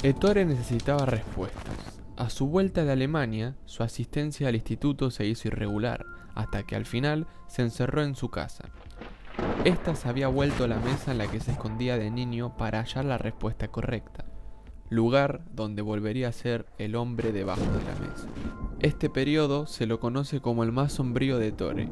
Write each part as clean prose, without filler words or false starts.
Ettore necesitaba respuestas. A su vuelta de Alemania, su asistencia al instituto se hizo irregular, hasta que al final se encerró en su casa. Esta se había vuelto la mesa en la que se escondía de niño para hallar la respuesta correcta, lugar donde volvería a ser el hombre debajo de la mesa. Este periodo se lo conoce como el más sombrío de Ettore.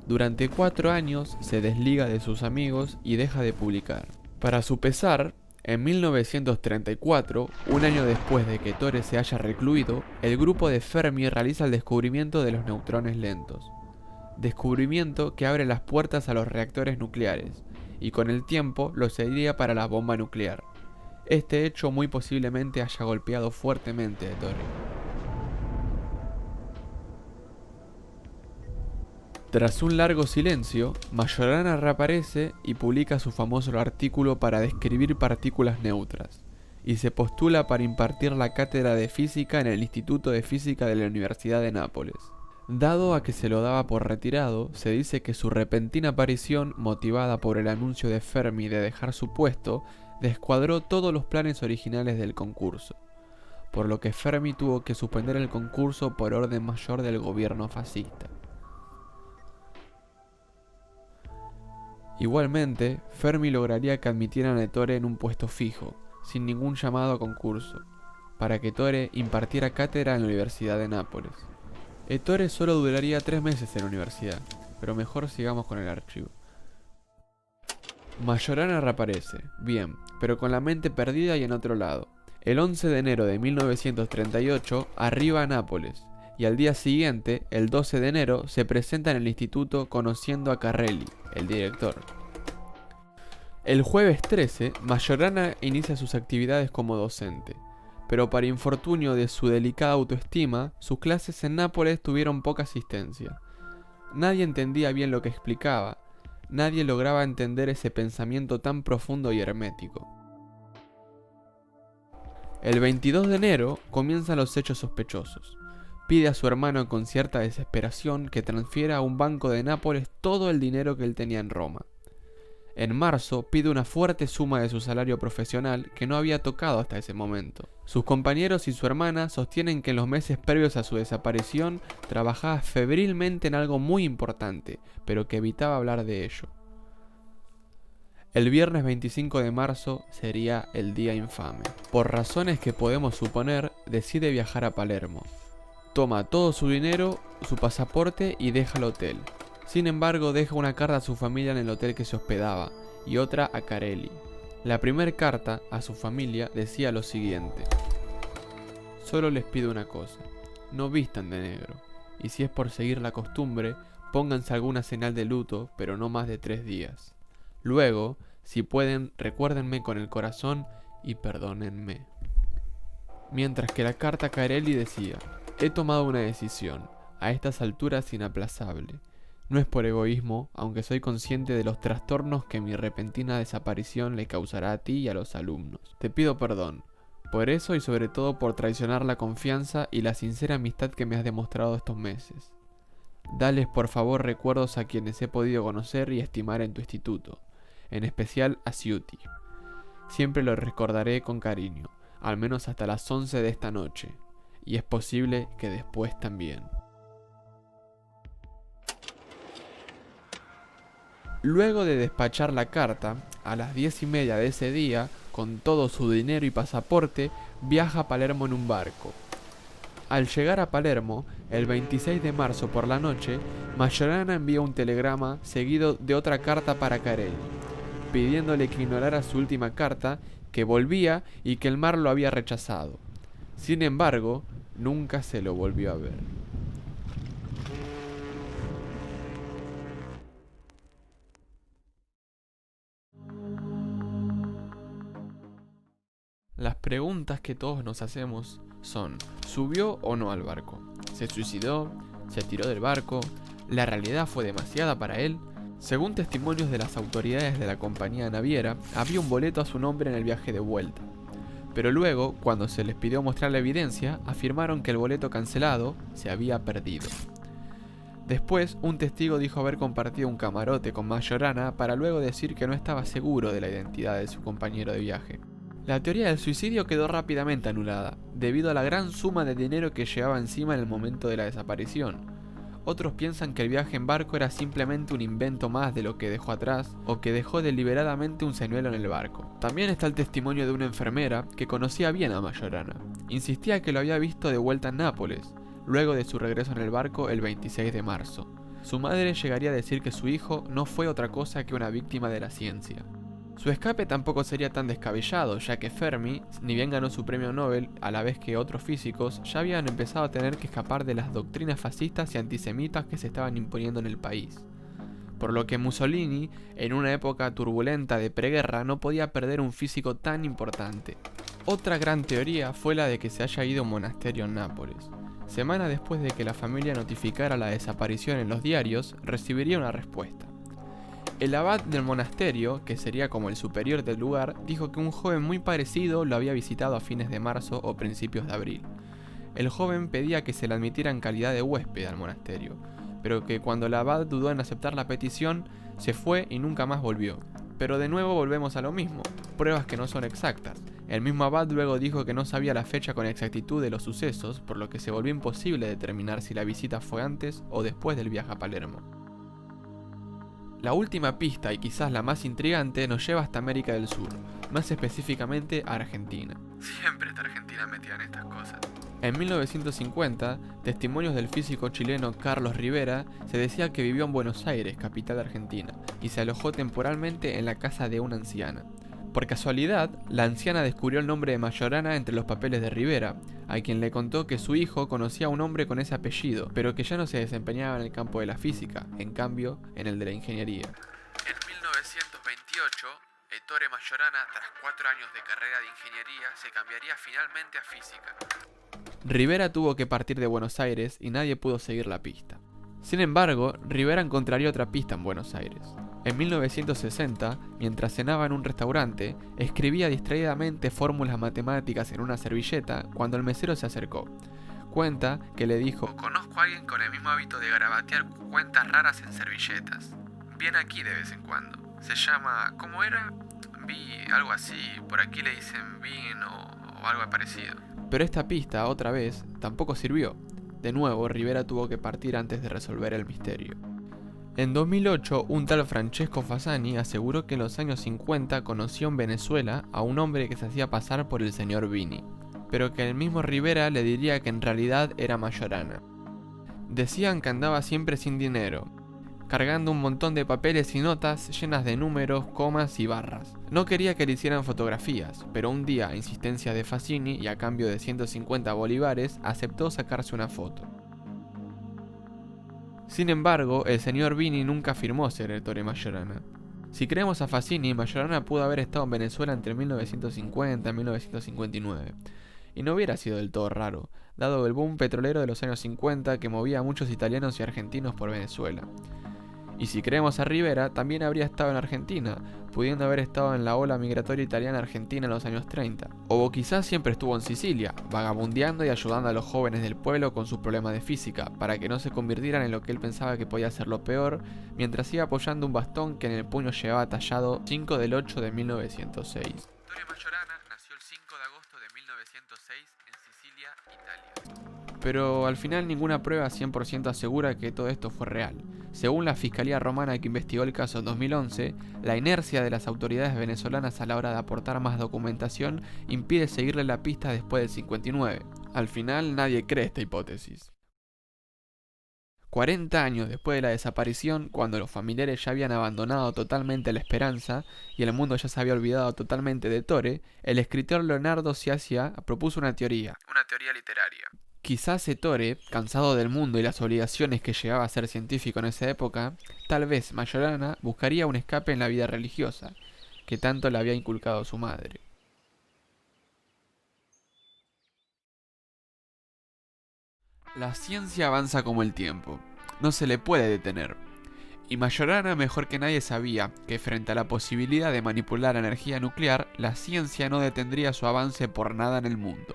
Durante 4 años se desliga de sus amigos y deja de publicar. Para su pesar, en 1934, un año después de que Ettore se haya recluido, el grupo de Fermi realiza el descubrimiento de los neutrones lentos. Descubrimiento que abre las puertas a los reactores nucleares, y con el tiempo lo seguiría para la bomba nuclear. Este hecho muy posiblemente haya golpeado fuertemente a Ettore. Tras un largo silencio, Majorana reaparece y publica su famoso artículo para describir partículas neutras, y se postula para impartir la cátedra de física en el Instituto de Física de la Universidad de Nápoles. Dado a que se lo daba por retirado, se dice que su repentina aparición, motivada por el anuncio de Fermi de dejar su puesto, descuadró todos los planes originales del concurso, por lo que Fermi tuvo que suspender el concurso por orden mayor del gobierno fascista. Igualmente, Fermi lograría que admitieran a Ettore en un puesto fijo, sin ningún llamado a concurso, para que Ettore impartiera cátedra en la Universidad de Nápoles. Ettore solo duraría 3 meses en la universidad, pero mejor sigamos con el archivo. Majorana reaparece, bien, pero con la mente perdida y en otro lado. El 11 de enero de 1938 arriba a Nápoles, y al día siguiente, el 12 de enero, se presenta en el instituto conociendo a Carrelli, el director. El jueves 13, Majorana inicia sus actividades como docente, pero para infortunio de su delicada autoestima, sus clases en Nápoles tuvieron poca asistencia. Nadie entendía bien lo que explicaba, nadie lograba entender ese pensamiento tan profundo y hermético. El 22 de enero comienzan los hechos sospechosos. Pide a su hermano con cierta desesperación que transfiera a un banco de Nápoles todo el dinero que él tenía en Roma. En marzo pide una fuerte suma de su salario profesional que no había tocado hasta ese momento. Sus compañeros y su hermana sostienen que en los meses previos a su desaparición trabajaba febrilmente en algo muy importante, pero que evitaba hablar de ello. El viernes 25 de marzo sería el día infame. Por razones que podemos suponer, decide viajar a Palermo. Toma todo su dinero, su pasaporte y deja el hotel. Sin embargo, deja una carta a su familia en el hotel que se hospedaba y otra a Carelli. La primera carta a su familia decía lo siguiente: solo les pido una cosa, no vistan de negro, y si es por seguir la costumbre, pónganse alguna señal de luto, pero no más de 3 días. Luego, si pueden, recuérdenme con el corazón y perdónenme. Mientras que la carta a Carelli decía: he tomado una decisión, a estas alturas inaplazable. No es por egoísmo, aunque soy consciente de los trastornos que mi repentina desaparición le causará a ti y a los alumnos. Te pido perdón, por eso y sobre todo por traicionar la confianza y la sincera amistad que me has demostrado estos meses. Dales por favor recuerdos a quienes he podido conocer y estimar en tu instituto, en especial a Ciuti. Siempre lo recordaré con cariño, al menos hasta las 11 de esta noche, y es posible que después también. Luego de despachar la carta, a las 10:30 de ese día, con todo su dinero y pasaporte, viaja a Palermo en un barco. Al llegar a Palermo, el 26 de marzo por la noche, Majorana envía un telegrama seguido de otra carta para Carelli, pidiéndole que ignorara su última carta, que volvía y que el mar lo había rechazado. Sin embargo, nunca se lo volvió a ver. Las preguntas que todos nos hacemos son: ¿subió o no al barco? ¿Se suicidó? ¿Se tiró del barco? ¿La realidad fue demasiada para él? Según testimonios de las autoridades de la compañía naviera, había un boleto a su nombre en el viaje de vuelta. Pero luego, cuando se les pidió mostrar la evidencia, afirmaron que el boleto cancelado se había perdido. Después, un testigo dijo haber compartido un camarote con Majorana para luego decir que no estaba seguro de la identidad de su compañero de viaje. La teoría del suicidio quedó rápidamente anulada, debido a la gran suma de dinero que llevaba encima en el momento de la desaparición. Otros piensan que el viaje en barco era simplemente un invento más de lo que dejó atrás, o que dejó deliberadamente un señuelo en el barco. También está el testimonio de una enfermera que conocía bien a Majorana. Insistía que lo había visto de vuelta en Nápoles, luego de su regreso en el barco el 26 de marzo. Su madre llegaría a decir que su hijo no fue otra cosa que una víctima de la ciencia. Su escape tampoco sería tan descabellado, ya que Fermi, ni bien ganó su premio Nobel, a la vez que otros físicos, ya habían empezado a tener que escapar de las doctrinas fascistas y antisemitas que se estaban imponiendo en el país. Por lo que Mussolini, en una época turbulenta de preguerra, no podía perder un físico tan importante. Otra gran teoría fue la de que se haya ido a un monasterio en Nápoles. Semanas después de que la familia notificara la desaparición en los diarios, recibiría una respuesta. El abad del monasterio, que sería como el superior del lugar, dijo que un joven muy parecido lo había visitado a fines de marzo o principios de abril. El joven pedía que se le admitiera en calidad de huésped al monasterio, pero que cuando el abad dudó en aceptar la petición, se fue y nunca más volvió. Pero de nuevo volvemos a lo mismo, pruebas que no son exactas. El mismo abad luego dijo que no sabía la fecha con exactitud de los sucesos, por lo que se volvió imposible determinar si la visita fue antes o después del viaje a Palermo. La última pista, y quizás la más intrigante, nos lleva hasta América del Sur, más específicamente a Argentina. Siempre está Argentina metida en estas cosas. En 1950, testimonios del físico chileno Carlos Rivera se decía que vivió en Buenos Aires, capital de Argentina, y se alojó temporalmente en la casa de una anciana. Por casualidad, la anciana descubrió el nombre de Majorana entre los papeles de Rivera, a quien le contó que su hijo conocía a un hombre con ese apellido, pero que ya no se desempeñaba en el campo de la física, en cambio, en el de la ingeniería. En 1928, Ettore Majorana, tras 4 años de carrera de ingeniería, se cambiaría finalmente a física. Rivera tuvo que partir de Buenos Aires y nadie pudo seguir la pista. Sin embargo, Rivera encontraría otra pista en Buenos Aires. En 1960, mientras cenaba en un restaurante, escribía distraídamente fórmulas matemáticas en una servilleta cuando el mesero se acercó. Cuenta que le dijo: "Conozco a alguien con el mismo hábito de garabatear cuentas raras en servilletas. Viene aquí de vez en cuando. Se llama... ¿cómo era? Algo así. Por aquí le dicen Bean o algo parecido". Pero esta pista, otra vez, tampoco sirvió. De nuevo, Rivera tuvo que partir antes de resolver el misterio. En 2008, un tal Francesco Fasani aseguró que en los años 50 conoció en Venezuela a un hombre que se hacía pasar por el señor Vini, pero que el mismo Rivera le diría que en realidad era Majorana. Decían que andaba siempre sin dinero, cargando un montón de papeles y notas llenas de números, comas y barras. No quería que le hicieran fotografías, pero un día, a insistencia de Fasini y a cambio de 150 bolívares, aceptó sacarse una foto. Sin embargo, el señor Vini nunca afirmó ser Ettore Majorana. Si creemos a Fasini, Majorana pudo haber estado en Venezuela entre 1950 y 1959. Y no hubiera sido del todo raro, dado el boom petrolero de los años 50 que movía a muchos italianos y argentinos por Venezuela. Y si creemos a Rivera, también habría estado en Argentina, pudiendo haber estado en la ola migratoria italiana-argentina en los años 30. O quizás siempre estuvo en Sicilia, vagabundeando y ayudando a los jóvenes del pueblo con sus problemas de física, para que no se convirtieran en lo que él pensaba que podía ser lo peor, mientras iba apoyando un bastón que en el puño llevaba tallado 5 del 8 de 1906. Ettore Majorana nació el 5 de agosto de 1906 en Sicilia, Italia. Pero al final ninguna prueba 100% asegura que todo esto fue real. Según la Fiscalía Romana que investigó el caso en 2011, la inercia de las autoridades venezolanas a la hora de aportar más documentación impide seguirle la pista después del 59. Al final nadie cree esta hipótesis. 40 años después de la desaparición, cuando los familiares ya habían abandonado totalmente la esperanza y el mundo ya se había olvidado totalmente de Ettore, el escritor Leonardo Sciascia propuso una teoría literaria. Quizás Ettore, cansado del mundo y las obligaciones que llegaba a ser científico en esa época, tal vez Majorana buscaría un escape en la vida religiosa, que tanto le había inculcado su madre. La ciencia avanza como el tiempo, no se le puede detener. Y Majorana mejor que nadie sabía que frente a la posibilidad de manipular energía nuclear, la ciencia no detendría su avance por nada en el mundo.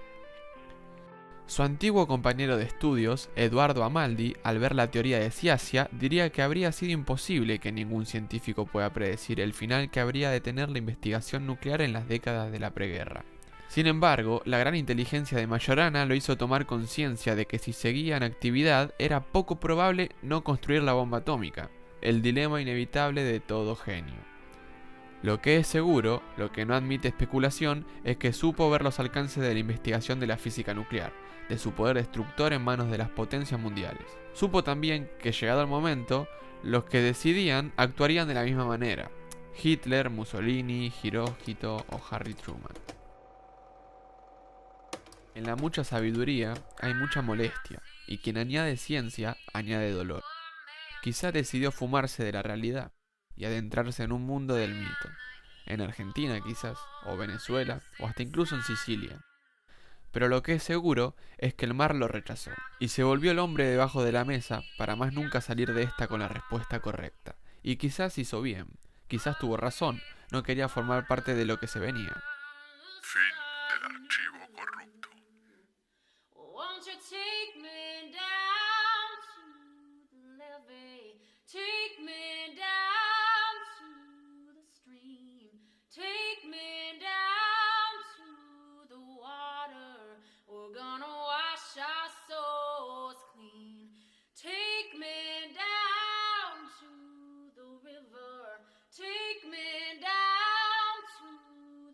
Su antiguo compañero de estudios, Eduardo Amaldi, al ver la teoría de Sciascia, diría que habría sido imposible que ningún científico pueda predecir el final que habría de tener la investigación nuclear en las décadas de la preguerra. Sin embargo, la gran inteligencia de Majorana lo hizo tomar conciencia de que si seguía en actividad era poco probable no construir la bomba atómica, el dilema inevitable de todo genio. Lo que es seguro, lo que no admite especulación, es que supo ver los alcances de la investigación de la física nuclear, de su poder destructor en manos de las potencias mundiales. Supo también que, llegado el momento, los que decidían actuarían de la misma manera: Hitler, Mussolini, Hirohito o Harry Truman. En la mucha sabiduría hay mucha molestia, y quien añade ciencia añade dolor. Quizá decidió fumarse de la realidad y adentrarse en un mundo del mito. En Argentina quizás, o Venezuela, o hasta incluso en Sicilia. Pero lo que es seguro es que el mar lo rechazó, y se volvió el hombre debajo de la mesa para más nunca salir de esta con la respuesta correcta. Y quizás hizo bien, quizás tuvo razón, no quería formar parte de lo que se venía. Fin del archivo corrupto. Won't you take me down to the levee? Take me down to the stream. Take me down to the water. We're gonna wash our souls clean. Take me down to the river. Take me down to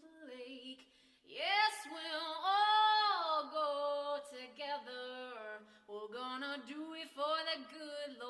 the lake. Yes, we'll all go together. We're gonna do it for the good Lord.